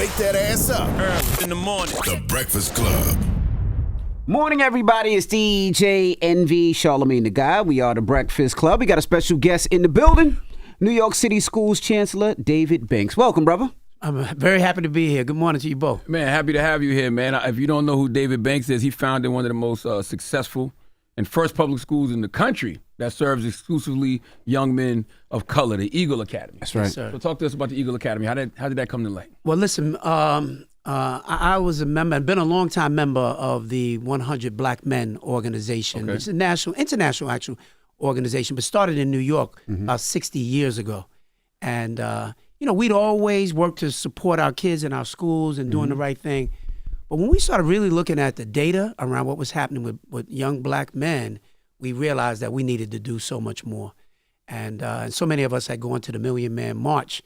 Wake that ass up. Early in the morning. The Breakfast Club. Morning, everybody. It's DJ NV, Charlamagne the Guy. We are the Breakfast Club. We got a special guest in the building, New York City Schools Chancellor David Banks. Welcome, brother. I'm very happy to be here. Good morning to you both. Man, happy to have you here, man. If you don't know who David Banks is, he founded one of the most successful and first public schools in the country that serves exclusively young men of color, the Eagle Academy. That's right. Yes, sir. So talk to us about the Eagle Academy. How did that come to light? Well, listen, I was a member, I've been a long-time member of the 100 Black Men organization. Okay. It's a international actual organization, but started in New York about 60 years ago. And, we'd always work to support our kids in our schools and doing the right thing. But when we started really looking at the data around what was happening with young black men, we realized that we needed to do so much more. And so many of us had gone to the Million Man March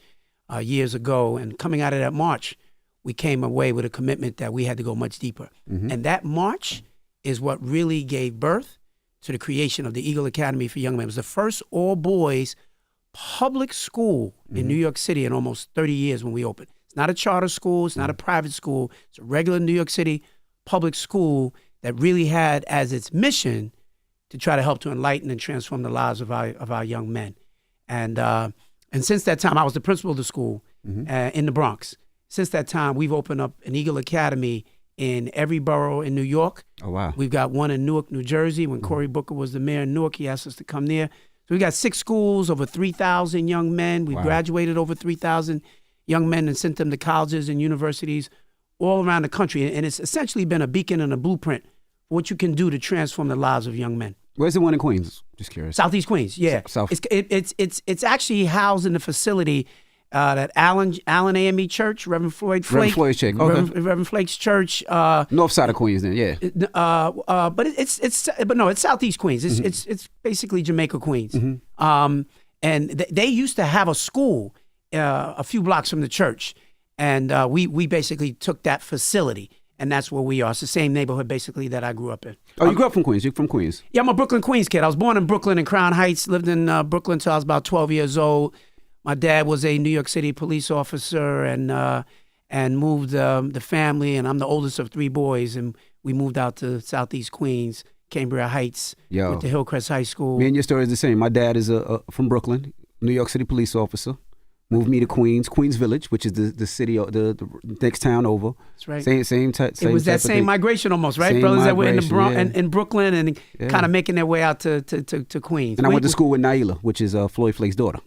years ago. And coming out of that march, we came away with a commitment that we had to go much deeper. And that march is what really gave birth to the creation of the Eagle Academy for Young Men. It was the first all-boys public school in New York City in almost 30 years when we opened. It's not a charter school. It's not a private school. It's a regular New York City public school that really had as its mission to try to help to enlighten and transform the lives of our young men. And since that time, I was the principal of the school in the Bronx. Since that time, we've opened up an Eagle Academy in every borough in New York. Oh, wow. We've got one in Newark, New Jersey. When Cory Booker was the mayor in Newark, he asked us to come there. So we got 6 schools, over 3,000 young men. We've graduated over 3,000 young men and sent them to colleges and universities all around the country. And it's essentially been a beacon and a blueprint for what you can do to transform the lives of young men. Where's the one in Queens? Just curious. Southeast Queens, yeah. South. It's actually housed in the facility that Allen AME Church, Reverend Floyd Flake. Reverend Floyd's Church, okay. Reverend Flake's church. North side of Queens, then, yeah. But it's Southeast Queens. It's basically Jamaica Queens. And they used to have a school a few blocks from the church, and we basically took that facility, and that's where we are. It's the same neighborhood basically that I grew up in. Oh, you grew up from Queens? You're from Queens? Yeah, I'm a Brooklyn, Queens kid. I was born in Brooklyn in Crown Heights, lived in Brooklyn until I was about 12 years old. My dad was a New York City police officer and moved the family, and I'm the oldest of 3 boys, and we moved out to Southeast Queens, Cambria Heights, went to Hillcrest High School. Me and your story is the same. My dad is from Brooklyn, New York City police officer. Moved me to Queens Village, which is the city, the next town over. That's right. Same It was that same migration almost, right? Same Brothers that were in migration, in Brooklyn and kind of making their way out to Queens. And I went to school with Naila, which is Floyd Flake's daughter.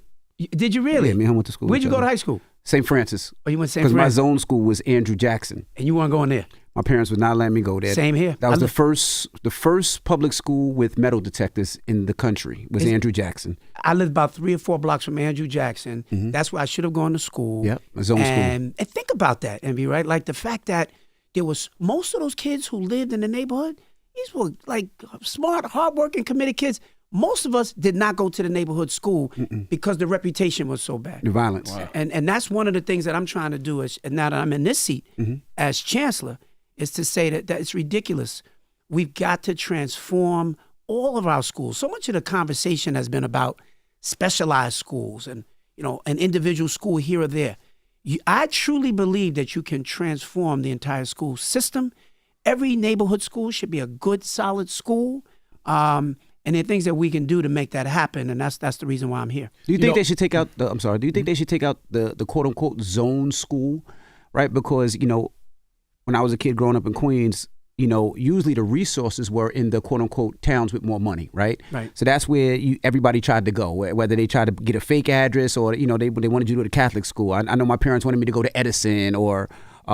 Did you really? Yeah, me and him went to school. Where'd you go to high school? St. Francis. Oh, you went to St. Because Francis? my zone school was Andrew Jackson. And you weren't going there? My parents would not let me go there. Same here. That was the first public school with metal detectors in the country was Andrew Jackson. I lived about 3 or 4 blocks from Andrew Jackson. That's where I should have gone to school. Yep, a zone school. And think about that, Envy, right? Like the fact that there was most of those kids who lived in the neighborhood, these were like smart, hardworking, committed kids. Most of us did not go to the neighborhood school because the reputation was so bad. The violence. Wow. And that's one of the things that I'm trying to do and now that I'm in this seat as chancellor is to say that it's ridiculous. We've got to transform all of our schools. So much of the conversation has been about specialized schools and, an individual school here or there. I truly believe that you can transform the entire school system. Every neighborhood school should be a good, solid school. And there are things that we can do to make that happen, and that's the reason why I'm here. Do you think they should take out the? I'm sorry. Do you think they should take out the quote unquote zone school, right? Because when I was a kid growing up in Queens, usually the resources were in the quote unquote towns with more money, right? Right. So that's where everybody tried to go, whether they tried to get a fake address or they wanted you to go to Catholic school. I know my parents wanted me to go to Edison or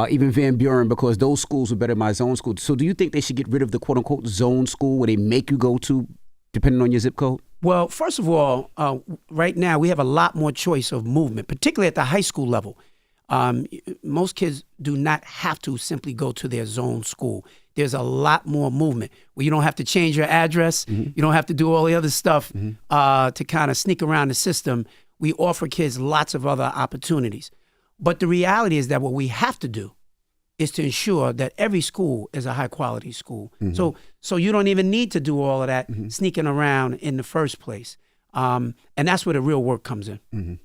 even Van Buren because those schools were better than my zone school. So do you think they should get rid of the quote unquote zone school where they make you go to depending on your zip code? Well, first of all, right now we have a lot more choice of movement, particularly at the high school level. Most kids do not have to simply go to their zone school. There's a lot more movement where you don't have to change your address. You don't have to do all the other stuff to kind of sneak around the system. We offer kids lots of other opportunities. But the reality is that what we have to do is to ensure that every school is a high quality school. So you don't even need to do all of that sneaking around in the first place. And that's where the real work comes in.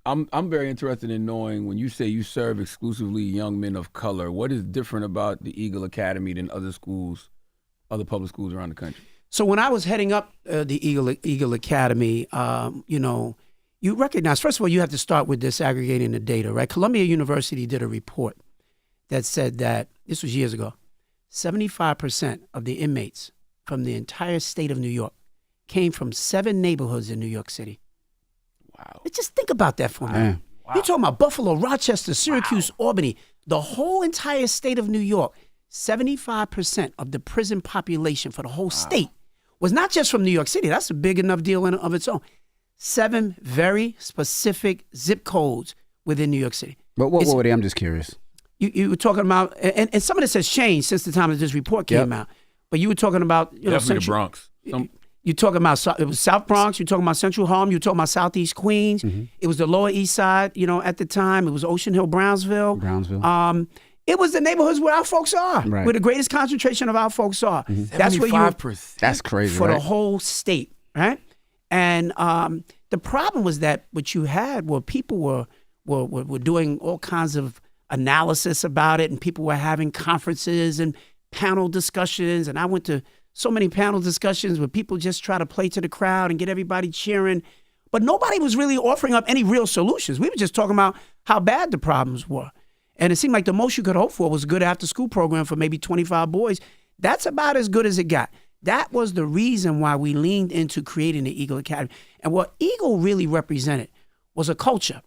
I'm very interested in knowing, when you say you serve exclusively young men of color, what is different about the Eagle Academy than other schools, other public schools around the country? So when I was heading up the Eagle Academy, you recognize, first of all, you have to start with disaggregating the data, right? Columbia University did a report that said that, this was years ago, 75% of the inmates from the entire state of New York came from 7 neighborhoods in New York City. Wow. Just think about that for a minute. Wow. You're talking about Buffalo, Rochester, Syracuse, Albany, the whole entire state of New York. 75% of the prison population for the whole state was not just from New York City. That's a big enough deal in of its own. 7 very specific zip codes within New York City. But what were they? I'm just curious. You were talking about, and some of this has changed since the time that this report came out. But you were talking about, definitely the Bronx. You're talking about, it was South Bronx. You're talking about Central Harlem. You're talking about Southeast Queens. Mm-hmm. It was the Lower East Side. At the time, it was Ocean Hill, Brownsville. It was the neighborhoods where our folks are, where the greatest concentration of our folks are. Mm-hmm. That's where 75%. That's crazy, for the whole state, right? And the problem was that what you had were people were doing all kinds of analysis about it, and people were having conferences and panel discussions. And I went to so many panel discussions where people just try to play to the crowd and get everybody cheering. But nobody was really offering up any real solutions. We were just talking about how bad the problems were. And it seemed like the most you could hope for was a good after-school program for maybe 25 boys. That's about as good as it got. That was the reason why we leaned into creating the Eagle Academy. And what Eagle really represented was a culture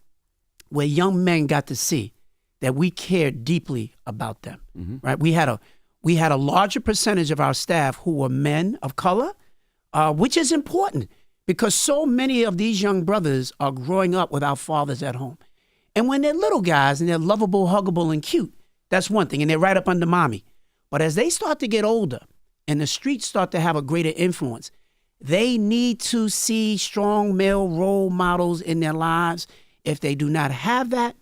where young men got to see that we cared deeply about them, right? We had a larger percentage of our staff who were men of color, which is important because so many of these young brothers are growing up without fathers at home. And when they're little guys and they're lovable, huggable, and cute, that's one thing, and they're right up under mommy. But as they start to get older and the streets start to have a greater influence, they need to see strong male role models in their lives. If they do not have that,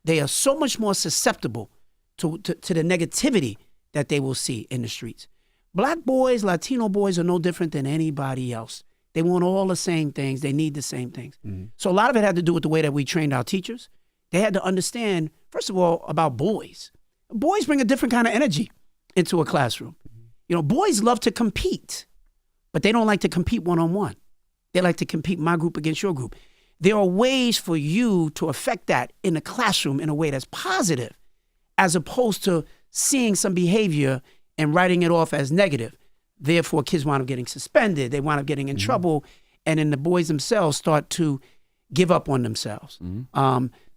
they are so much more susceptible to the negativity that they will see in the streets. Black boys, Latino boys are no different than anybody else. They want all the same things. They need the same things. Mm-hmm. So a lot of it had to do with the way that we trained our teachers. They had to understand, first of all, about boys. Boys bring a different kind of energy into a classroom. Boys love to compete, but they don't like to compete one-on-one. They like to compete my group against your group. There are ways for you to affect that in the classroom in a way that's positive, as opposed to seeing some behavior and writing it off as negative. Therefore, kids wind up getting suspended. They wind up getting in trouble, and then the boys themselves start to give up on themselves.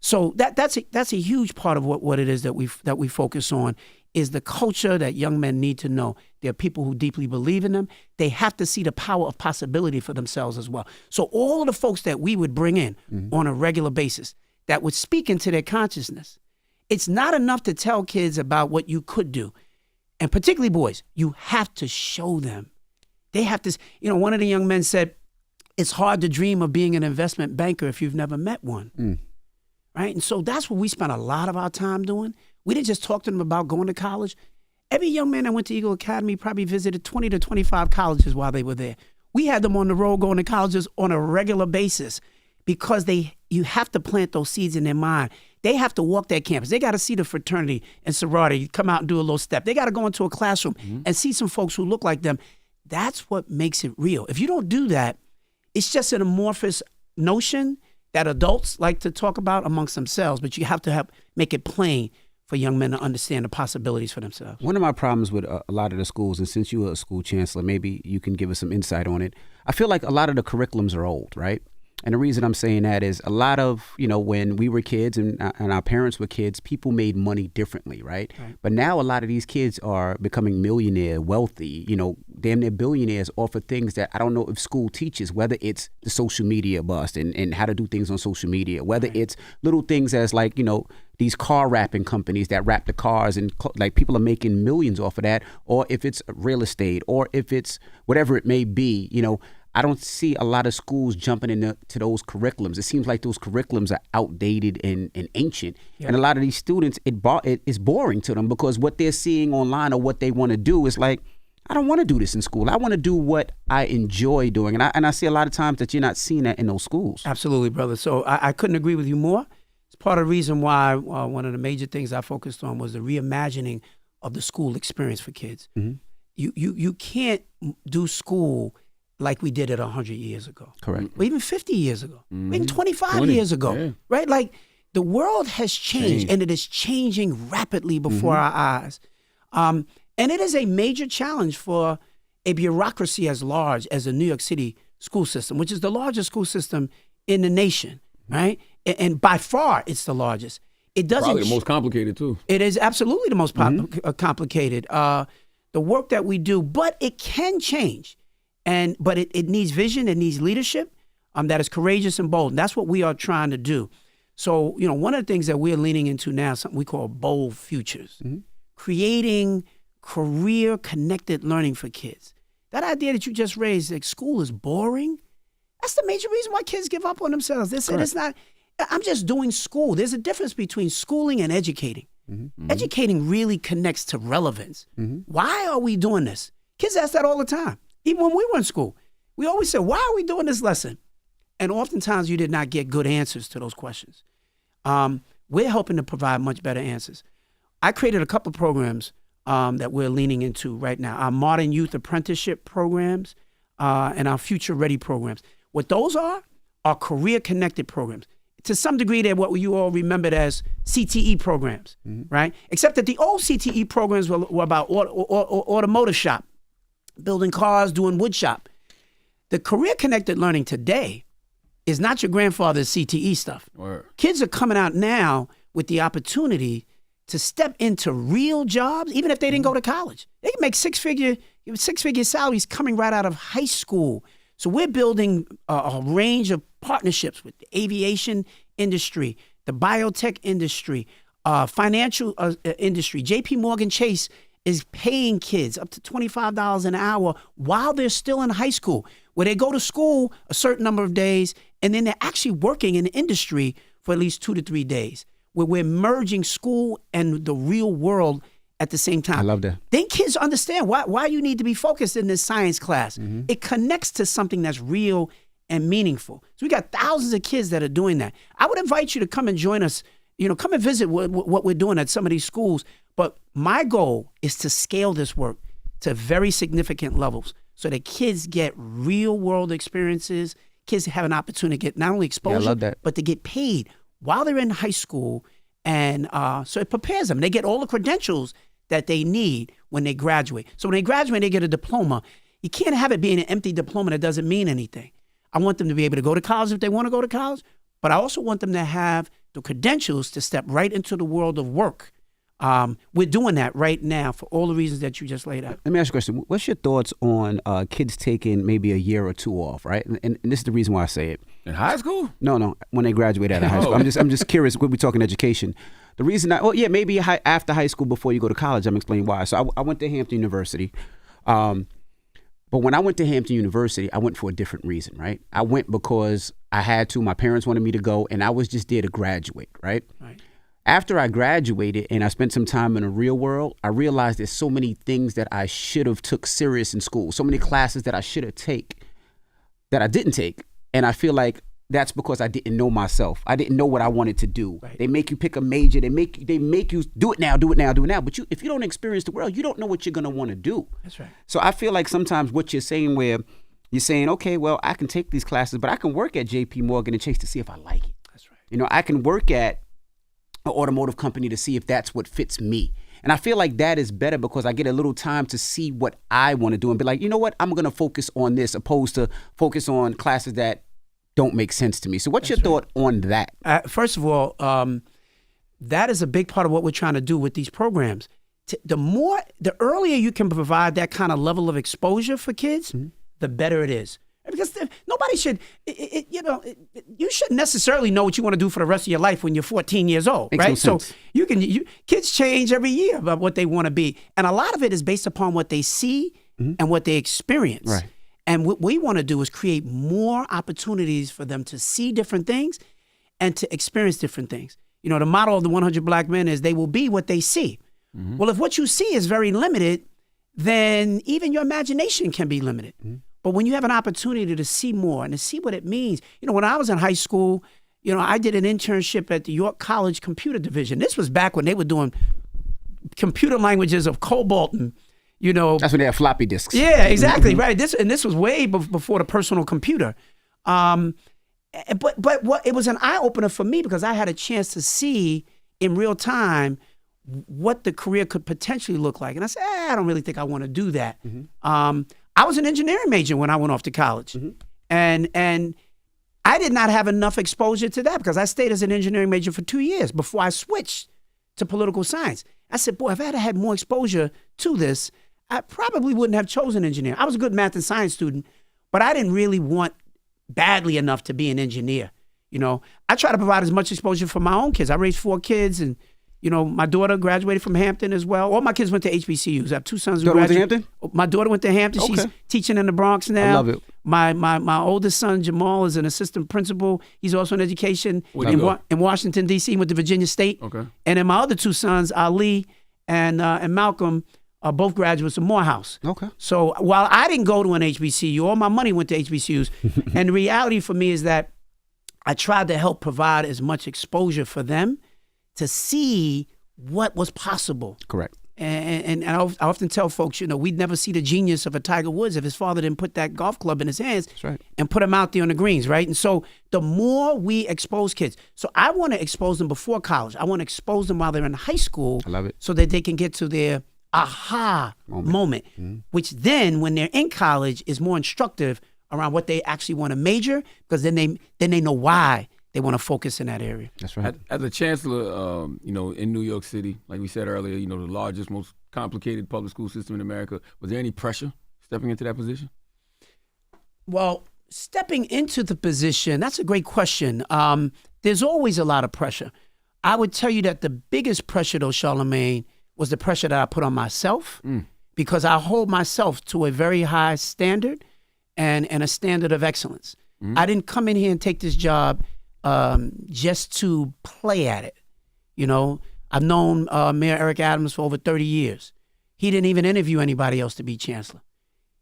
So that's a huge part of what it is that we focus on, is the culture that young men need to know. There are people who deeply believe in them. They have to see the power of possibility for themselves as well. So all of the folks that we would bring in on a regular basis that would speak into their consciousness, it's not enough to tell kids about what you could do. And particularly boys, you have to show them. They have to, one of the young men said, it's hard to dream of being an investment banker if you've never met one. Right? And so that's what we spent a lot of our time doing. We didn't just talk to them about going to college. Every young man that went to Eagle Academy probably visited 20 to 25 colleges while they were there. We had them on the road going to colleges on a regular basis because you have to plant those seeds in their mind. They have to walk that campus. They got to see the fraternity and sorority, come out and do a little step. They got to go into a classroom and see some folks who look like them. That's what makes it real. If you don't do that, it's just an amorphous notion that adults like to talk about amongst themselves, but you have to make it plain for young men to understand the possibilities for themselves. One of my problems with a lot of the schools, and since you were a school chancellor, maybe you can give us some insight on it. I feel like a lot of the curriculums are old, right? And the reason I'm saying that is a lot of, when we were kids and our parents were kids, people made money differently, right? But now a lot of these kids are becoming millionaire, wealthy, damn near billionaires off of things that I don't know if school teaches, whether it's the social media bust and how to do things on social media, whether it's little things as like, these car wrapping companies that wrap the cars and like people are making millions off of that, or if it's real estate or if it's whatever it may be, I don't see a lot of schools jumping into those curriculums. It seems like those curriculums are outdated and ancient. Yeah. And a lot of these students, it is boring to them because what they're seeing online or what they want to do is like, I don't want to do this in school. I want to do what I enjoy doing. And I see a lot of times that you're not seeing that in those schools. Absolutely, brother. So I couldn't agree with you more. It's part of the reason why one of the major things I focused on was the reimagining of the school experience for kids. Mm-hmm. You can't do school like we did it 100 years ago. Correct. Or even 50 years ago. Mm-hmm. Even 25 20, years ago. yeah. Right? Like the world has changed and it is changing rapidly before our eyes. And it is a major challenge for a bureaucracy as large as the New York City school system, which is the largest school system in the nation, right? And by far, it's the largest. It doesn't. Probably the most complicated too. It is absolutely the most complicated. The work that we do, but it can change, but it needs vision. It needs leadership that is courageous and bold. And that's what we are trying to do. So, one of the things that we're leaning into now, something we call bold futures, creating career-connected learning for kids. That idea that you just raised, like school is boring, that's the major reason why kids give up on themselves. They say, it's not, I'm just doing school. There's a difference between schooling and educating. Educating really connects to relevance. Why are we doing this? Kids ask that all the time. Even when we were in school, we always said, why are we doing this lesson? And oftentimes you did not get good answers to those questions. We're helping to provide much better answers. I created a couple of programs that we're leaning into right now. Our Modern Youth Apprenticeship programs and our Future Ready programs. What those are career-connected programs. To some degree, they're what you all remembered as CTE programs, right? Except that the old CTE programs were about automotive shop, building cars, doing wood shop. The career-connected learning today is not your grandfather's CTE stuff. Word. Kids are coming out now with the opportunity to step into real jobs, even if they didn't go to college. They can make six-figure salaries coming right out of high school. So we're building a range of partnerships with the aviation industry, the biotech industry, financial industry. J.P. Morgan Chase is paying kids up to $25 an hour while they're still in high school, where they go to school a certain number of days, and then they're actually working in the industry for at least 2 to 3 days, where we're merging school and the real world at the same time. I love that. Then kids understand why you need to be focused in this science class. It connects to something that's real and meaningful. So we got thousands of kids that are doing that. I would invite you to come and join us, come and visit what we're doing at some of these schools. But my goal is to scale this work to very significant levels so that kids get real world experiences. Kids have an opportunity to get not only exposure, but to get paid while they're in high school. And so it prepares them. They get all the credentials that they need when they graduate. So when they graduate, they get a diploma. You can't have it being an empty diploma that doesn't mean anything. I want them to be able to go to college if they want to go to college, but I also want them to have the credentials to step right into the world of work. We're doing that right now for all the reasons that you just laid out. Let me ask you a question. What's your thoughts on kids taking maybe a year or two off, right? And this is the reason why I say it. In high school? No, when they graduate out of high school. I'm just curious. We're talking education. The reason maybe after high school before you go to college. I'm explaining why. So I went to Hampton University. But when I went to Hampton University, I went for a different reason, right? I went because I had to. My parents wanted me to go, and I was just there to graduate, right? Right. After I graduated and I spent some time in the real world, I realized there's so many things that I should have took serious in school, so many classes that I should have take that I didn't take. And I feel like that's because I didn't know myself. I didn't know what I wanted to do. Right. They make you pick a major. They make you do it now. But if you don't experience the world, you don't know what you're gonna want to do. That's right. So I feel like sometimes what you're saying, where you're saying, okay, well, I can take these classes, but I can work at J.P. Morgan and Chase to see if I like it. That's right. I can work at an automotive company to see if that's what fits me. And I feel like that is better because I get a little time to see what I want to do and be like, you know what, I'm gonna focus on this opposed to focus on classes that don't make sense to me. So what's your thought on that? First of all, that is a big part of what we're trying to do with these programs. The earlier you can provide that kind of level of exposure for kids, the better it is. Because nobody should, you shouldn't necessarily know what you want to do for the rest of your life when you're 14 years old, Makes right? No sense. So kids change every year about what they want to be. And a lot of it is based upon what they see and what they experience. Right. And what we want to do is create more opportunities for them to see different things and to experience different things. The motto of the 100 Black Men is they will be what they see. Well, if what you see is very limited, then even your imagination can be limited. But when you have an opportunity to see more and to see what it means, when I was in high school, I did an internship at the York College Computer Division. This was back when they were doing computer languages of Cobalt and, That's when they had floppy disks. Yeah, exactly, right. This was way before the personal computer. But it was an eye-opener for me because I had a chance to see in real time what the career could potentially look like. And I said, I don't really think I want to do that. I was an engineering major when I went off to college. And I did not have enough exposure to that because I stayed as an engineering major for 2 years before I switched to political science. I said, boy, if I had more exposure to this, I probably wouldn't have chosen engineering. I was a good math and science student, but I didn't really want badly enough to be an engineer. I try to provide as much exposure for my own kids. I raised 4 kids, and my daughter graduated from Hampton as well. All my kids went to HBCUs. I have 2 sons who graduated. Went to Hampton? My daughter went to Hampton. Okay. She's teaching in the Bronx now. I love it. My oldest son, Jamal, is an assistant principal. He's also in education in Washington, D.C., went to Virginia State. Okay. And then my other 2 sons, Ali and Malcolm, are both graduates of Morehouse. Okay. So while I didn't go to an HBCU, all my money went to HBCUs. And the reality for me is that I tried to help provide as much exposure for them to see what was possible. Correct. And I often tell folks, we'd never see the genius of a Tiger Woods if his father didn't put that golf club in his hands. That's right. And put him out there on the greens, right? And so the more we expose kids, so I want to expose them before college. I want to expose them while they're in high school. I love it. So that they can get to their aha moment, which then when they're in college is more instructive around what they actually want to major, because then they know why they want to focus in that area. That's right. As a chancellor, in New York City, like we said earlier, the largest, most complicated public school system in America, was there any pressure stepping into that position? Well, stepping into the position, that's a great question. There's always a lot of pressure. I would tell you that the biggest pressure, though, Charlamagne, was the pressure that I put on myself, because I hold myself to a very high standard and a standard of excellence. I didn't come in here and take this job just to play at it. I've known Mayor Eric Adams for over 30 years. He didn't even interview anybody else to be chancellor.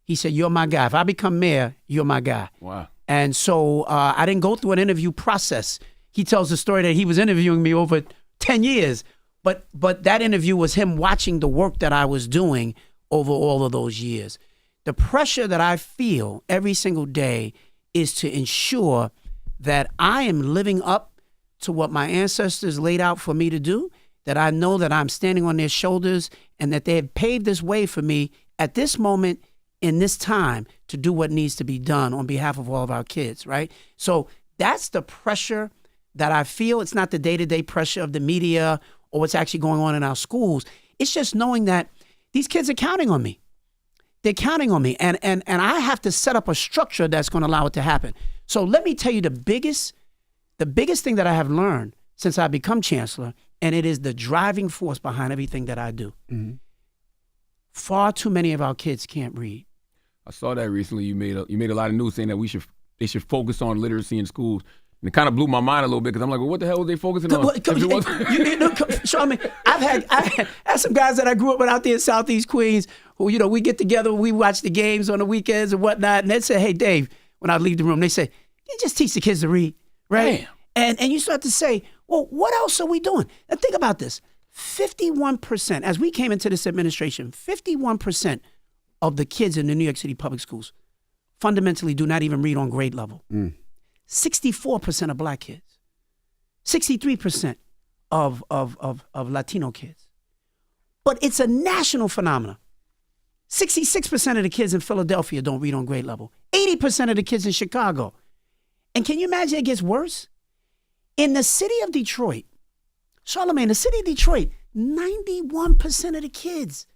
He said, you're my guy. If I become mayor, you're my guy. Wow. And so I didn't go through an interview process. He tells the story that he was interviewing me over 10 years. But that interview was him watching the work that I was doing over all of those years. The pressure that I feel every single day is to ensure that I am living up to what my ancestors laid out for me to do, that I know that I'm standing on their shoulders and that they have paved this way for me at this moment in this time to do what needs to be done on behalf of all of our kids, right? So that's the pressure that I feel. It's not the day-to-day pressure of the media or what's actually going on in our schools. It's just knowing that these kids are counting on me. They're counting on me. And I have to set up a structure that's going to allow it to happen. So let me tell you the biggest thing that I have learned since I've become chancellor, and it is the driving force behind everything that I do. Far too many of our kids can't read. I saw that recently. You made a lot of news saying that they should focus on literacy in schools. And it kind of blew my mind a little bit because I'm like, well, what the hell were they focusing on? Charlamagne, I've had some guys that I grew up with out there in Southeast Queens who, we get together, we watch the games on the weekends and whatnot, and they'd say, hey, Dave, when I leave the room, they say, you just teach the kids to read, right? Damn. And you start to say, well, what else are we doing? Now think about this. 51%, as we came into this administration, 51% of the kids in the New York City public schools fundamentally do not even read on grade level. 64% of black kids, 63% of Latino kids. But it's a national phenomenon. 66% of the kids in Philadelphia don't read on grade level. 80% of the kids in Chicago. And can you imagine it gets worse? In the city of Detroit, Charlamagne, the city of Detroit, 91% of the kids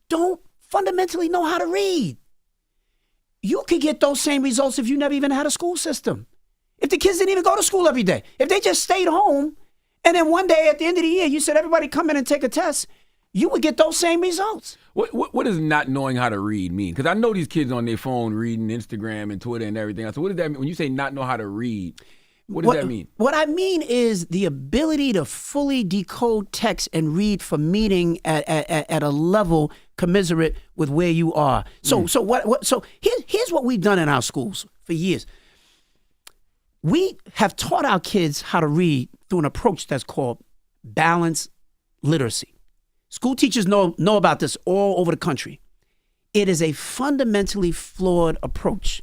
don't fundamentally know how to read. You could get those same results if you never even had a school system. If the kids didn't even go to school every day. If they just stayed home, and then one day at the end of the year, you said, everybody come in and take a test, you would get those same results. What does not knowing how to read mean? Because I know these kids on their phone reading Instagram and Twitter and everything else. So what does that mean? When you say not know how to read, what does that mean? What I mean is the ability to fully decode text and read for meaning at a level commiserate with where you are. So here's what we've done in our schools for years. We have taught our kids how to read through an approach that's called balanced literacy. School teachers know about this all over the country. It is a fundamentally flawed approach.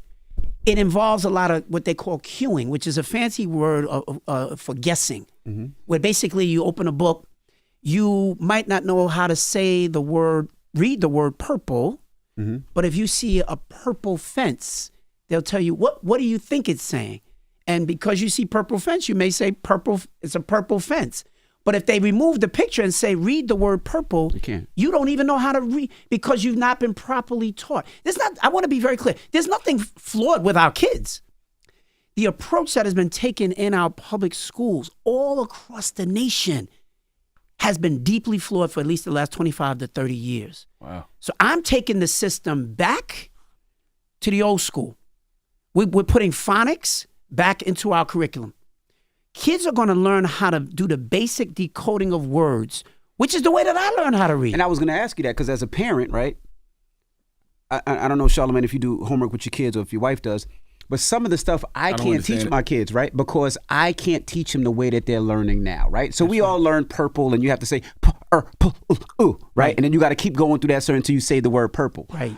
It involves a lot of what they call cueing, which is a fancy word for guessing, where basically you open a book, you might not know how to read the word purple, but if you see a purple fence, they'll tell you, what do you think it's saying? And because you see purple fence, you may say purple, it's a purple fence. But if they remove the picture and say, read the word purple, you don't even know how to read because you've not been properly taught. I want to be very clear. There's nothing flawed with our kids. The approach that has been taken in our public schools all across the nation has been deeply flawed for at least the last 25 to 30 years. Wow. So I'm taking the system back to the old school. We're putting phonics back into our curriculum. Kids are going to learn how to do the basic decoding of words, which is the way that I learned how to read. And I was going to ask you that because as a parent, right, I don't know, Charlamagne, if you do homework with your kids or if your wife does, but some of the stuff I can't teach my kids, right, because I can't teach them the way that they're learning now, right? So we all learn purple and you have to say, right? And then you got to keep going through that certain until you say the word purple. Right.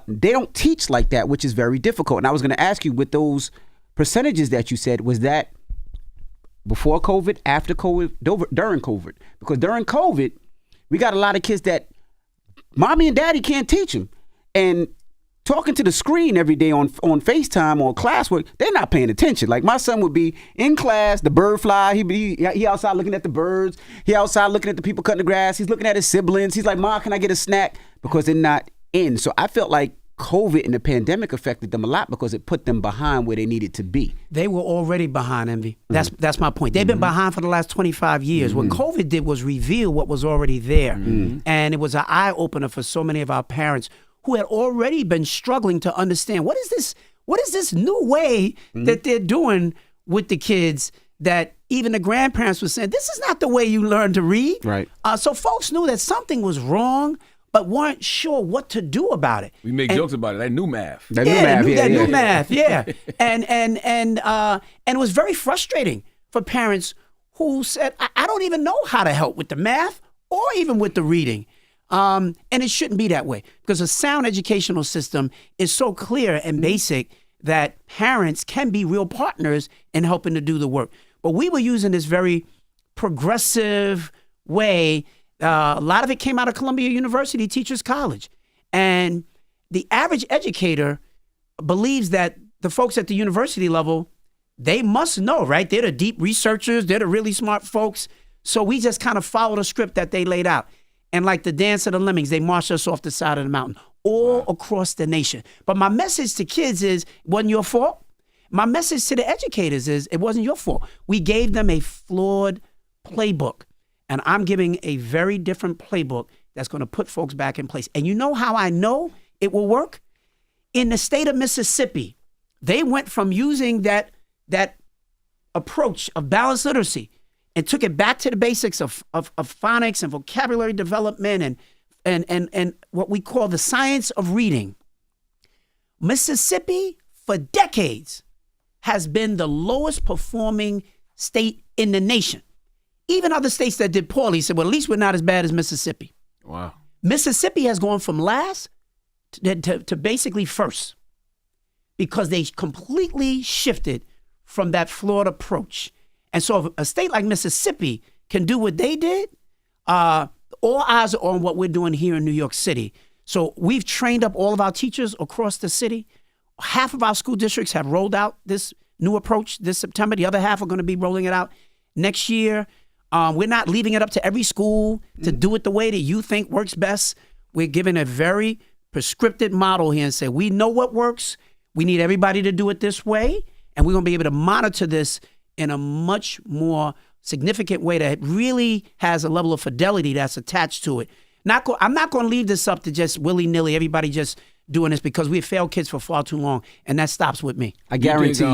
They don't teach like that, which is very difficult. And I was going to ask you, with those percentages that you said, was that before COVID, after COVID, during COVID? Because during COVID, we got a lot of kids that mommy and daddy can't teach them. And talking to the screen every day on FaceTime or classwork, they're not paying attention. Like my son would be in class, the bird fly, he outside looking at the birds, he outside looking at the people cutting the grass, he's looking at his siblings, he's like, Mom, can I get a snack? Because they're not in. So I felt like COVID and the pandemic affected them a lot because it put them behind where they needed to be. They were already behind, Envy. That's my point. They've been behind for the last 25 years. What COVID did was reveal what was already there. And it was an eye-opener for so many of our parents who had already been struggling to understand what is this new way that they're doing with the kids, that even the grandparents were saying, this is not the way you learn to read. Right. So folks knew that something was wrong, but weren't sure what to do about it. We make jokes about it. That new math. That new math, yeah. And it was very frustrating for parents who said, I don't even know how to help with the math or even with the reading. And it shouldn't be that way, because a sound educational system is so clear and basic that parents can be real partners in helping to do the work. But we were using this very progressive way. A lot of it came out of Columbia University Teachers College. And the average educator believes that the folks at the university level, they must know, right? They're the deep researchers. They're the really smart folks. So we just kind of followed a script that they laid out. And like the dance of the lemmings, they marched us off the side of the mountain all across the nation. But my message to kids is, it wasn't your fault. My message to the educators is, it wasn't your fault. We gave them a flawed playbook. And I'm giving a very different playbook that's going to put folks back in place. And you know how I know it will work? In the state of Mississippi, they went from using that approach of balanced literacy and took it back to the basics of phonics and vocabulary development and what we call the science of reading. Mississippi, for decades, has been the lowest performing state in the nation. Even other states that did poorly said, well, at least we're not as bad as Mississippi. Wow. Mississippi has gone from last to basically first, because they completely shifted from that flawed approach. And so if a state like Mississippi can do what they did, all eyes are on what we're doing here in New York City. So we've trained up all of our teachers across the city. Half of our school districts have rolled out this new approach this September. The other half are going to be rolling it out next year. We're not leaving it up to every school to do it the way that you think works best. We're giving a very prescriptive model here and say, we know what works. We need everybody to do it this way. And we're going to be able to monitor this in a much more significant way that really has a level of fidelity that's attached to it. I'm not going to leave this up to just willy-nilly, everybody just doing this, because we've failed kids for far too long, and that stops with me. I guarantee.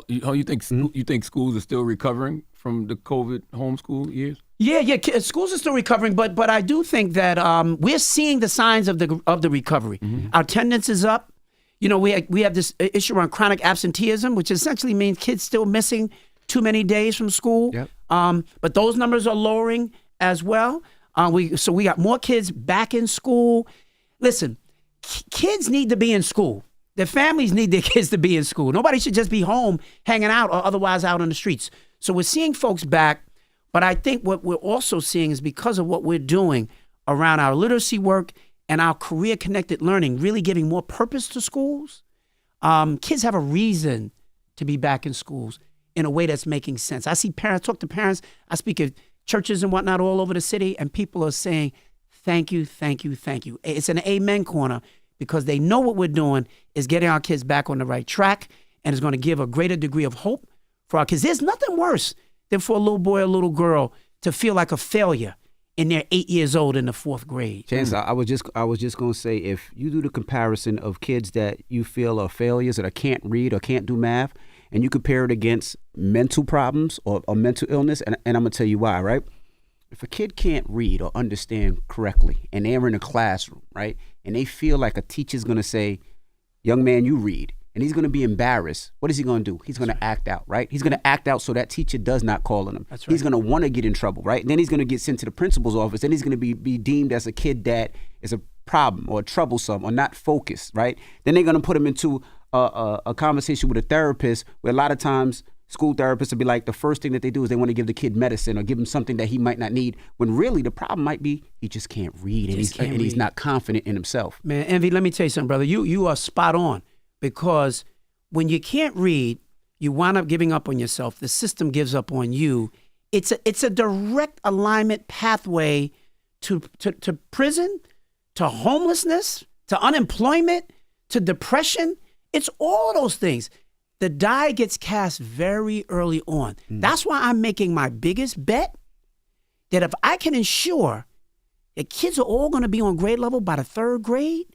You think schools are still recovering from the COVID homeschool years? Yeah. Schools are still recovering, but I do think that we're seeing the signs of the recovery. Our attendance is up. You know, we have this issue around chronic absenteeism, which essentially means kids still missing too many days from school. Yep. But those numbers are lowering as well. So we got more kids back in school. Listen, kids need to be in school. Their families need their kids to be in school. Nobody should just be home hanging out or otherwise out on the streets. So we're seeing folks back. But I think what we're also seeing is because of what we're doing around our literacy work and our career-connected learning, really giving more purpose to schools, kids have a reason to be back in schools in a way that's making sense. I see parents, talk to parents, I speak at churches and whatnot all over the city, and people are saying, thank you, thank you, thank you. It's an amen corner because they know what we're doing is getting our kids back on the right track and is going to give a greater degree of hope for our kids. There's nothing worse than for a little boy or little girl to feel like a failure and they're 8 years old in the 4th grade. Chancellor, I was just going to say, if you do the comparison of kids that you feel are failures or that can't read or can't do math, and you compare it against mental problems or mental illness, and I'm going to tell you why, right? If a kid can't read or understand correctly and they're in a classroom, right, and they feel like a teacher's going to say, young man, you read, and he's going to be embarrassed, what is he going to do? He's going to act out, right? He's going to act out so that teacher does not call on him. That's right. He's going to want to get in trouble, right? And then he's going to get sent to the principal's office. Then he's going to be deemed as a kid that is a problem or troublesome or not focused, right? Then they're going to put him into a conversation with a therapist where a lot of times school therapists will be like, the first thing that they do is they want to give the kid medicine or give him something that he might not need, when really the problem might be he just can't read and he's not confident in himself. Man, Envy, let me tell you something, brother. You are spot on, because when you can't read, you wind up giving up on yourself. The system gives up on you. It's a direct alignment pathway to prison, to homelessness, to unemployment, to depression. It's all those things. The die gets cast very early on. That's why I'm making my biggest bet that if I can ensure that kids are all going to be on grade level by the 3rd grade,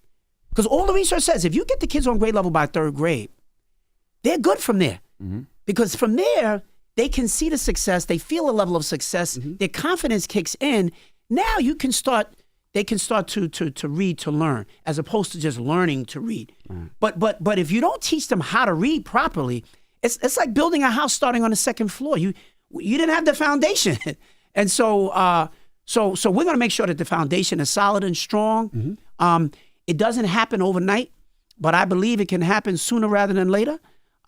because all the research says if you get the kids on grade level by 3rd grade, they're good from there. Because from there, they can see the success. They feel a level of success. Their confidence kicks in. Now they can start to read, to learn, as opposed to just learning to read. But if you don't teach them how to read properly, it's like building a house starting on the 2nd floor. You didn't have the foundation. And so we're going to make sure that the foundation is solid and strong. It doesn't happen overnight, but I believe it can happen sooner rather than later.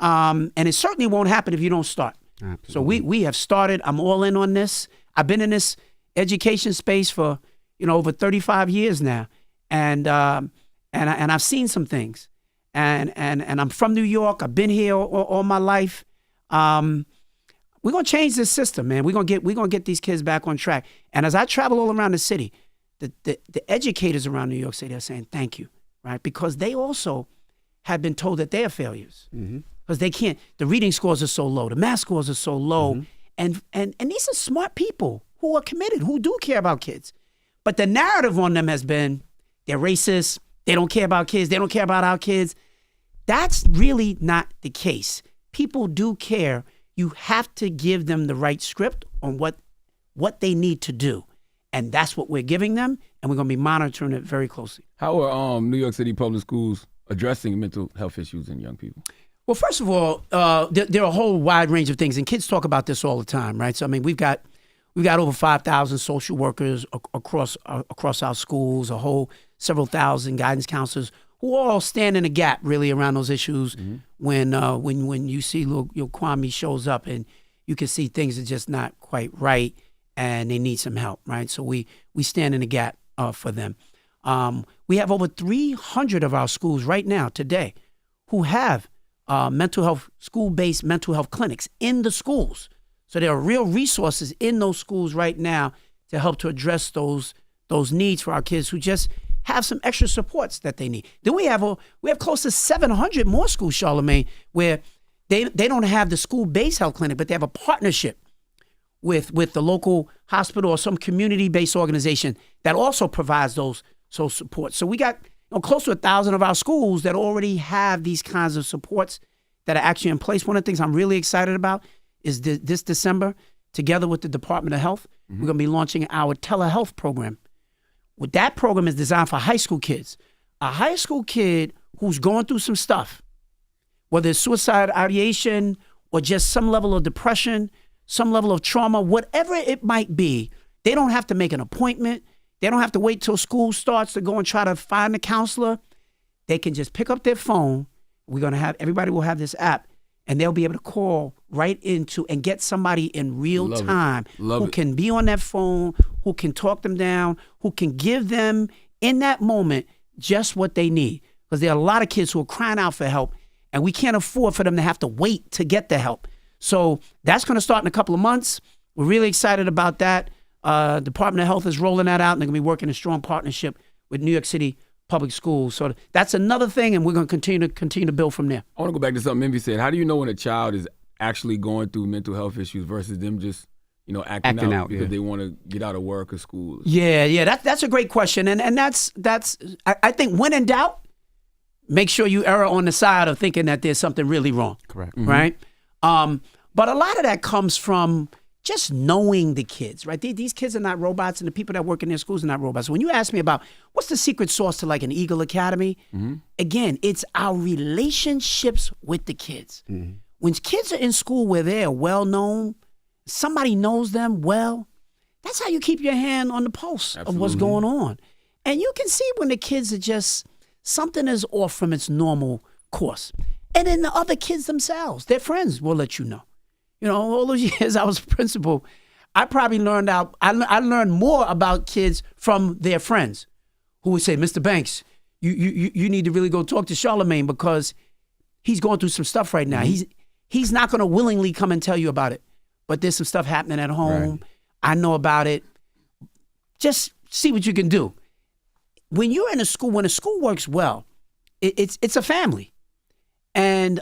And it certainly won't happen if you don't start. Absolutely. So we have started. I'm all in on this. I've been in this education space for over 35 years now, and I've seen some things. And I'm from New York. I've been here all my life. We're gonna change this system, man. We're gonna get these kids back on track. And as I travel all around the city, the educators around New York City are saying thank you, right? Because they also have been told that they are failures. Because they can't, the reading scores are so low, the math scores are so low. And these are smart people who are committed, who do care about kids. But the narrative on them has been, they're racist, they don't care about kids, they don't care about our kids. That's really not the case. People do care. You have to give them the right script on what they need to do. And that's what we're giving them, and we're going to be monitoring it very closely. How are New York City public schools addressing mental health issues in young people? Well, first of all, there are a whole wide range of things, and kids talk about this all the time, right? So, I mean, we've got over 5,000 social workers across our schools, several thousand guidance counselors who all stand in a gap really around those issues. When you see little Kwame shows up and you can see things are just not quite right and they need some help, right? So we stand in a gap for them. We have over 300 of our schools right now today who have mental health, school-based mental health clinics in the schools. So there are real resources in those schools right now to help to address those needs for our kids who just have some extra supports that they need. Then we have close to 700 more schools, Charlamagne, where they don't have the school-based health clinic, but they have a partnership with the local hospital or some community-based organization that also provides those supports. So we got close to 1,000 of our schools that already have these kinds of supports that are actually in place. One of the things I'm really excited about is this December, together with the Department of Health, we're going to be launching our telehealth program. What that program is designed for high school kids. A high school kid who's going through some stuff, whether it's suicide ideation or just some level of depression, some level of trauma, whatever it might be, they don't have to make an appointment. They don't have to wait till school starts to go and try to find a counselor. They can just pick up their phone. We're going to have, everybody will have this app, and they'll be able to call right into and get somebody in real time who can be on that phone, who can talk them down, who can give them in that moment just what they need. Because there are a lot of kids who are crying out for help, and we can't afford for them to have to wait to get the help. So that's going to start in a couple of months. We're really excited about that. Department of Health is rolling that out, and they're going to be working in strong partnership with New York City Public Schools. So that's another thing, and we're going to continue to build from there. I want to go back to something Envy said. How do you know when a child is actually going through mental health issues versus them just, acting out because they want to get out of work or school? Yeah. That's a great question, and that's I think when in doubt, make sure you err on the side of thinking that there's something really wrong. Correct. Right? But a lot of that comes from just knowing the kids, right? These kids are not robots, and the people that work in their schools are not robots. So when you ask me about what's the secret sauce to like an Eagle Academy, again, it's our relationships with the kids. When kids are in school where they're well known, somebody knows them well, that's how you keep your hand on the pulse of what's going on. And you can see when the kids are just, something is off from its normal course. And then the other kids themselves, their friends will let you know. All those years I was principal, I probably learned I learned more about kids from their friends who would say, Mr. Banks, you need to really go talk to Charlamagne because he's going through some stuff right now. He's not going to willingly come and tell you about it, but there's some stuff happening at home. Right. I know about it. Just see what you can do. When you're in a school, when a school works well, it's a family, and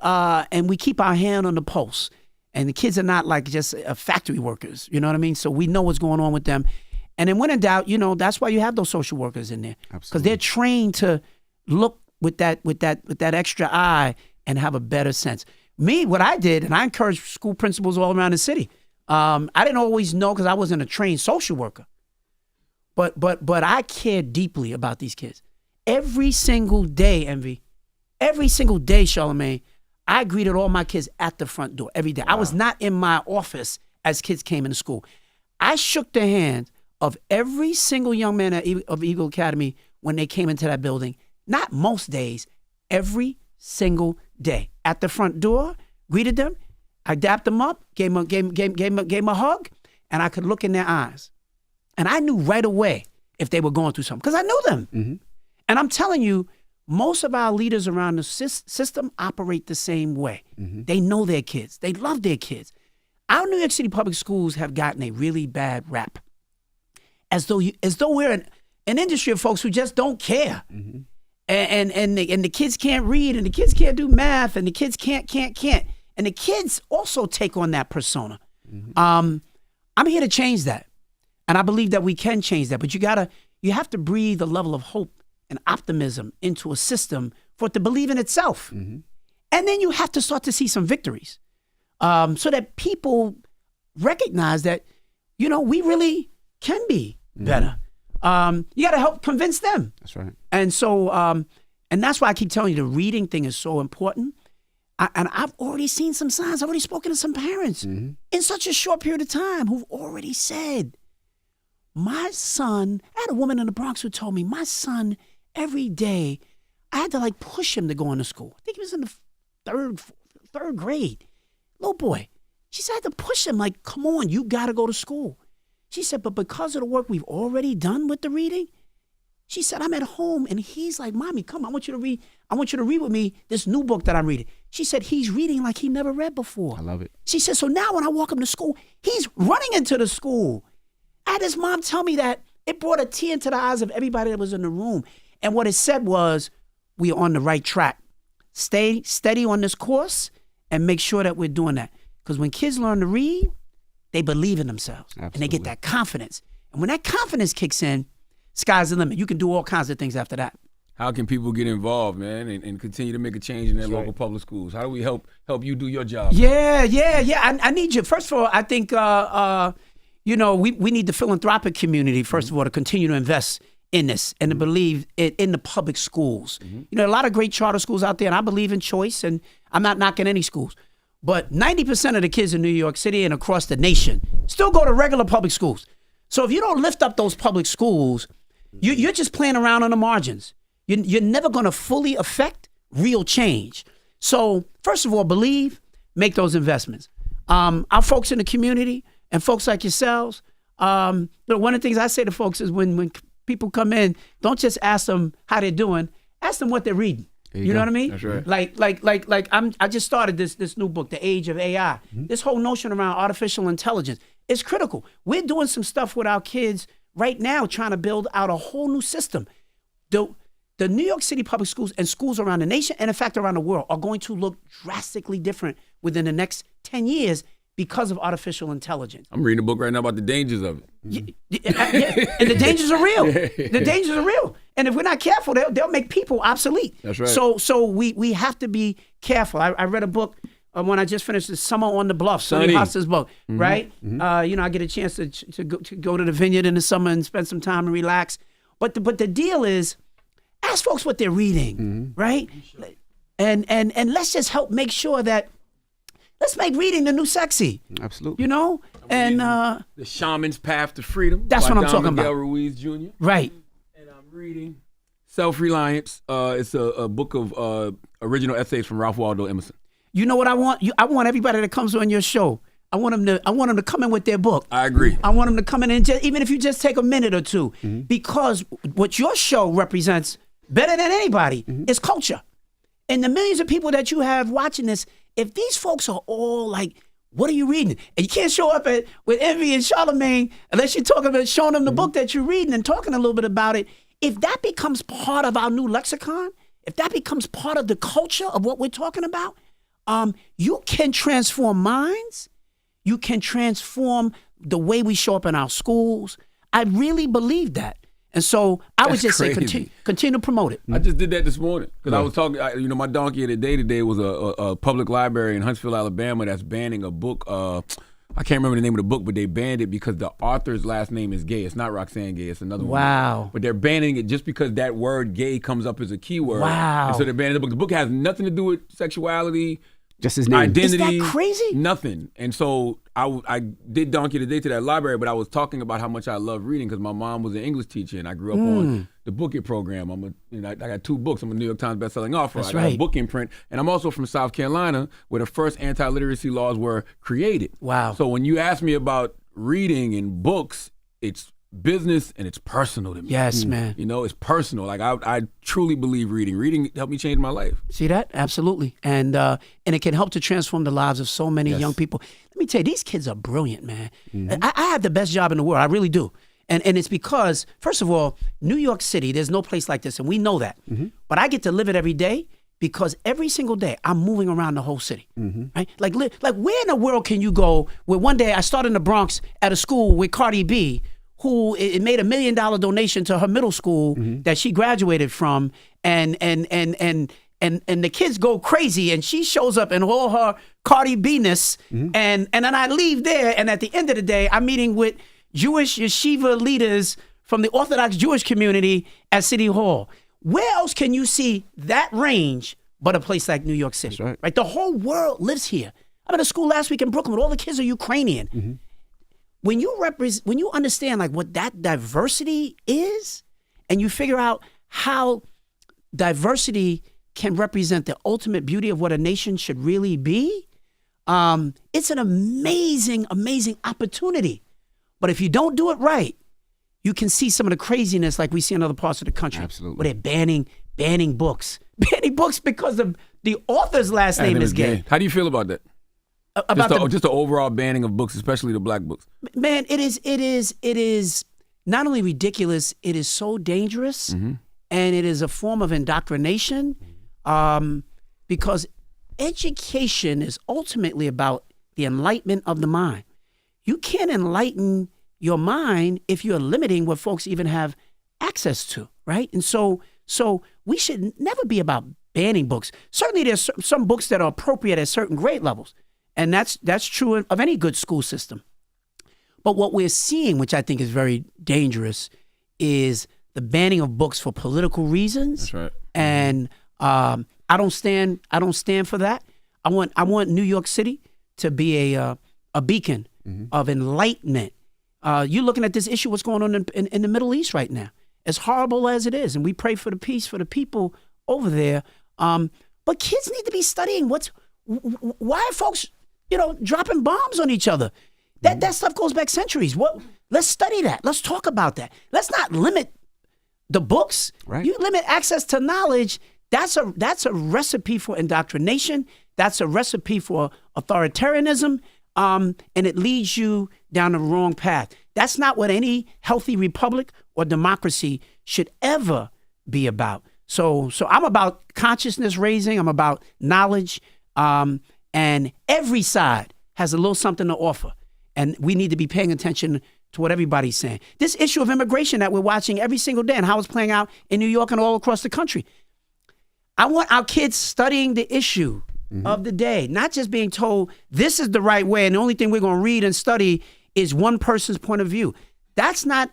we keep our hand on the pulse. And the kids are not like just factory workers, you know what I mean? So we know what's going on with them. And then when in doubt, that's why you have those social workers in there. Because they're trained to look with that extra eye and have a better sense. Me, what I did, and I encourage school principals all around the city. I didn't always know because I wasn't a trained social worker. But I cared deeply about these kids. Every single day, Envy, every single day, Charlamagne, I greeted all my kids at the front door every day. Wow. I was not in my office as kids came into school. I shook the hand of every single young man of Eagle Academy when they came into that building. Not most days, every single day. At the front door, greeted them. I dapped them up, gave them a hug, and I could look in their eyes. And I knew right away if they were going through something because I knew them. Mm-hmm. And I'm telling you, most of our leaders around the system operate the same way. Mm-hmm. They know their kids. They love their kids. Our New York City public schools have gotten a really bad rap, as though we're an industry of folks who just don't care, mm-hmm. and the kids can't read, and the kids can't do math, and the kids can't, and the kids also take on that persona. Mm-hmm. I'm here to change that, and I believe that we can change that. But you have to breathe a level of hope and optimism into a system for it to believe in itself. Mm-hmm. And then you have to start to see some victories so that people recognize that, we really can be better. You got to help convince them. That's right. And so, and that's why I keep telling you the reading thing is so important. And I've already seen some signs. I've already spoken to some parents in such a short period of time who've already said, my son, I had a woman in the Bronx who told me, my son, every day, I had to push him to go into school. I think he was in the third grade. Little boy. She said, I had to push him come on, you got to go to school. She said, but because of the work we've already done with the reading, she said, I'm at home and he's like, Mommy, come, I want you to read. I want you to read with me this new book that I'm reading. She said, he's reading like he never read before. I love it. She said, so now when I walk him to school, he's running into the school. I had his mom tell me that. It brought a tear into the eyes of everybody that was in the room. And what it said was, we are on the right track. Stay steady on this course and make sure that we're doing that. Because when kids learn to read, they believe in themselves. Absolutely. And they get that confidence. And when that confidence kicks in, sky's the limit. You can do all kinds of things after that. How can people get involved, man, and continue to make a change in their local public schools? How do we help you do your job? Yeah. I need you. First of all, I think we need the philanthropic community, first of all, to continue to invest in this and to believe in the public schools. A lot of great charter schools out there, and I believe in choice, and I'm not knocking any schools. But 90% of the kids in New York City and across the nation still go to regular public schools. So if you don't lift up those public schools, you're just playing around on the margins. You're never going to fully affect real change. So first of all, believe, make those investments. Our folks in the community and folks like yourselves, one of the things I say to folks is when people come in, don't just ask them how they're doing, ask them what they're reading. You know what I mean? That's right. Like I just started this new book, The Age of AI. This whole notion around artificial intelligence is critical. We're doing some stuff with our kids right now, trying to build out a whole new system. The New York City public schools and schools around the nation, and in fact around the world, are going to look drastically different within the next 10 years because of artificial intelligence. I'm reading a book right now about the dangers of it. And the dangers are real. The dangers are real. And if we're not careful, they'll make people obsolete. That's right. So we have to be careful. I read a book when I just finished the Summer on the Bluff, Sonny Hoster's book, right? I get a chance to go to the vineyard in the summer and spend some time and relax. But the deal is, ask folks what they're reading, right? And let's just help make sure that, let's make reading the new sexy. Absolutely. And The Shaman's Path to Freedom. That's by what I'm Don talking Miguel about. Ruiz Jr. Right. And I'm reading Self-Reliance. It's a book of original essays from Ralph Waldo Emerson. You know what I want? I want everybody that comes on your show, I want them to come in with their book. I agree. I want them to come in and even if you just take a minute or two, because what your show represents better than anybody is culture. And the millions of people that you have watching this, if these folks are all like, what are you reading? And you can't show up with Envy and Charlamagne unless you're talking about showing them the book that you're reading and talking a little bit about it. If that becomes part of our new lexicon, if that becomes part of the culture of what we're talking about, you can transform minds. You can transform the way we show up in our schools. I really believe that. And so I would just say continue to promote it. I just did that this morning because I was talking. My donkey of the day today was a public library in Huntsville, Alabama, that's banning a book. I can't remember the name of the book, but they banned it because the author's last name is gay. It's not Roxanne Gay. It's another one. Wow. But they're banning it just because that word "gay" comes up as a keyword. Wow. And so they're banning the book. The book has nothing to do with sexuality. Just his name. Identity. Is that crazy? Nothing. And so I did Donkey Today to that library, but I was talking about how much I love reading because my mom was an English teacher and I grew up on the Book It program. I got 2 books. I'm a New York Times bestselling author. That's I got a right. book imprint. And I'm also from South Carolina where the first anti-literacy laws were created. Wow. So when you ask me about reading and books, it's business and it's personal to me. Yes, man. It's personal. Like I truly believe reading. Reading helped me change my life. See that? Absolutely. And it can help to transform the lives of so many young people. Let me tell you, these kids are brilliant, man. I have the best job in the world. I really do. And it's because, first of all, New York City, there's no place like this, and we know that. But I get to live it every day because every single day I'm moving around the whole city. Right? Like where in the world can you go where one day I started in the Bronx at a school with Cardi B, who it made $1 million donation to her middle school that she graduated from, and the kids go crazy, and she shows up in all her Cardi B-ness, and then I leave there, and at the end of the day, I'm meeting with Jewish yeshiva leaders from the Orthodox Jewish community at City Hall. Where else can you see that range but a place like New York City? That's right. The whole world lives here. I'm at a school last week in Brooklyn, all the kids are Ukrainian. When you understand like what that diversity is, and you figure out how diversity can represent the ultimate beauty of what a nation should really be, it's an amazing, amazing opportunity. But if you don't do it right, you can see some of the craziness like we see in other parts of the country. Absolutely. Where they're banning books. Banning books because the author's last name is gay. How do you feel about that? Just the overall banning of books, especially the black books. Man, it is not only ridiculous, it is so dangerous, and it is a form of indoctrination, because education is ultimately about the enlightenment of the mind. You can't enlighten your mind if you're limiting what folks even have access to. right? And so we should never be about banning books. Certainly there's some books that are appropriate at certain grade levels, and that's true of any good school system. But what we're seeing, which I think is very dangerous, is the banning of books for political reasons. That's right. And I don't stand for that. I want New York City to be a beacon of enlightenment. You're looking at this issue, what's going on in the Middle East right now. As horrible as it is, and we pray for the peace for the people over there. But kids need to be studying why are folks, dropping bombs on each other? That stuff goes back centuries. Let's study that. Let's talk about that. Let's not limit the books. Right. You limit access to knowledge. That's a recipe for indoctrination. That's a recipe for authoritarianism. And it leads you down the wrong path. That's not what any healthy republic or democracy should ever be about. So I'm about consciousness raising. I'm about knowledge. And every side has a little something to offer. And we need to be paying attention to what everybody's saying. This issue of immigration that we're watching every single day and how it's playing out in New York and all across the country. I want our kids studying the issue of the day, not just being told this is the right way and the only thing we're going to read and study is one person's point of view. That's not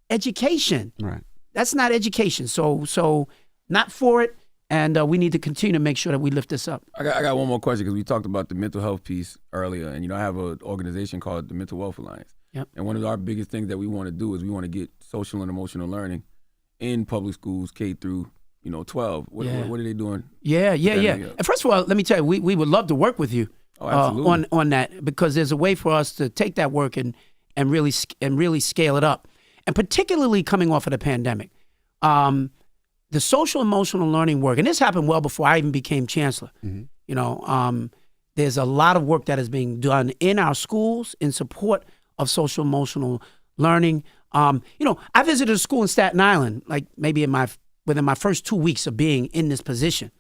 education. Right. That's not education. So not for it. And we need to continue to make sure that we lift this up. I got one more question because we talked about the mental health piece earlier, and I have an organization called the Mental Wealth Alliance. Yep. And one of our biggest things that we want to do is we want to get social and emotional learning in public schools, K through 12. What are they doing? Yeah. And first of all, let me tell you, we would love to work with you on that, because there's a way for us to take that work and really scale it up, and particularly coming off of the pandemic. The social emotional learning work, and this happened well before I even became chancellor. There's a lot of work that is being done in our schools in support of social emotional learning. I visited a school in Staten Island, like maybe within my first 2 weeks of being in this position.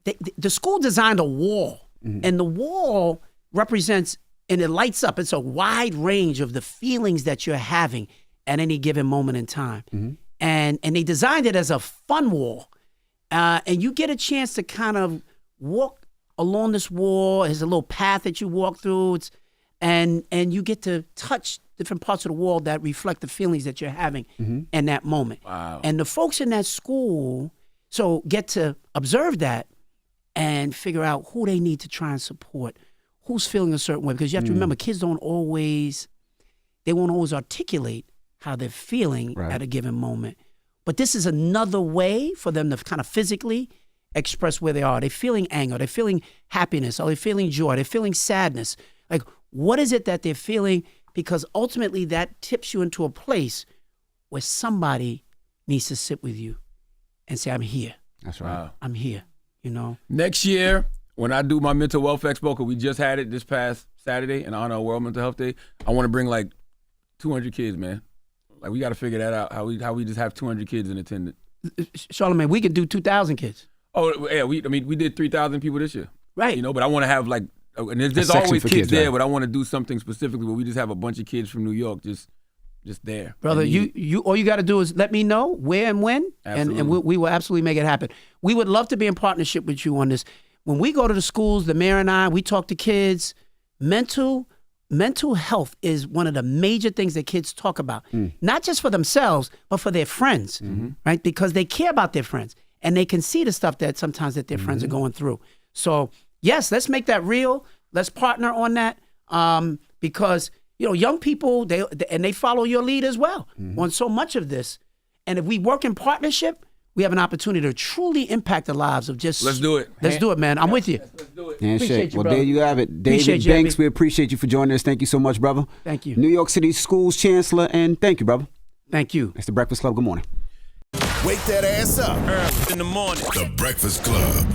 The school designed a wall, and the wall represents, and it lights up. It's a wide range of the feelings that you're having at any given moment in time. And they designed it as a fun wall. And you get a chance to kind of walk along this wall. There's a little path that you walk through. And you get to touch different parts of the wall that reflect the feelings that you're having in that moment. Wow. And the folks in that school get to observe that and figure out who they need to try and support, who's feeling a certain way. Because you have to remember, kids won't always articulate how they're feeling at a given moment. But this is another way for them to kind of physically express where they are. They're feeling anger, they're feeling happiness, or they're feeling joy, they're feeling sadness. Like, what is it that they're feeling? Because ultimately that tips you into a place where somebody needs to sit with you and say, I'm here. That's right. Wow. I'm here, Next year, when I do my mental wealth expo, because we just had it this past Saturday in honor of World Mental Health Day, I want to bring like 200 kids, man. Like, we got to figure that out, how we just have 200 kids in attendance. Charlamagne, we could do 2,000 kids. Oh, yeah, we did 3,000 people this year. Right. But I want to have like, and there's always kids there, but I want to do something specifically where we just have a bunch of kids from New York just there. Brother, you all you got to do is let me know where and when, and we will absolutely make it happen. We would love to be in partnership with you on this. When we go to the schools, the mayor and I, we talk to kids. Mental health is one of the major things that kids talk about, not just for themselves, but for their friends, right? Because they care about their friends, and they can see the stuff that sometimes that their friends are going through. So, yes, let's make that real. Let's partner on that, because young people, they follow your lead as well on so much of this. And if we work in partnership, we have an opportunity to truly impact the lives of just. Let's do it. Let's do it, man. I'm with you. Let's do it. Handshake. Well, brother. there you have it. David Banks, we appreciate you for joining us. Thank you so much, brother. Thank you. New York City Schools Chancellor, and thank you, brother. Thank you. It's the Breakfast Club. Good morning. Wake that ass up. In the morning. The Breakfast Club.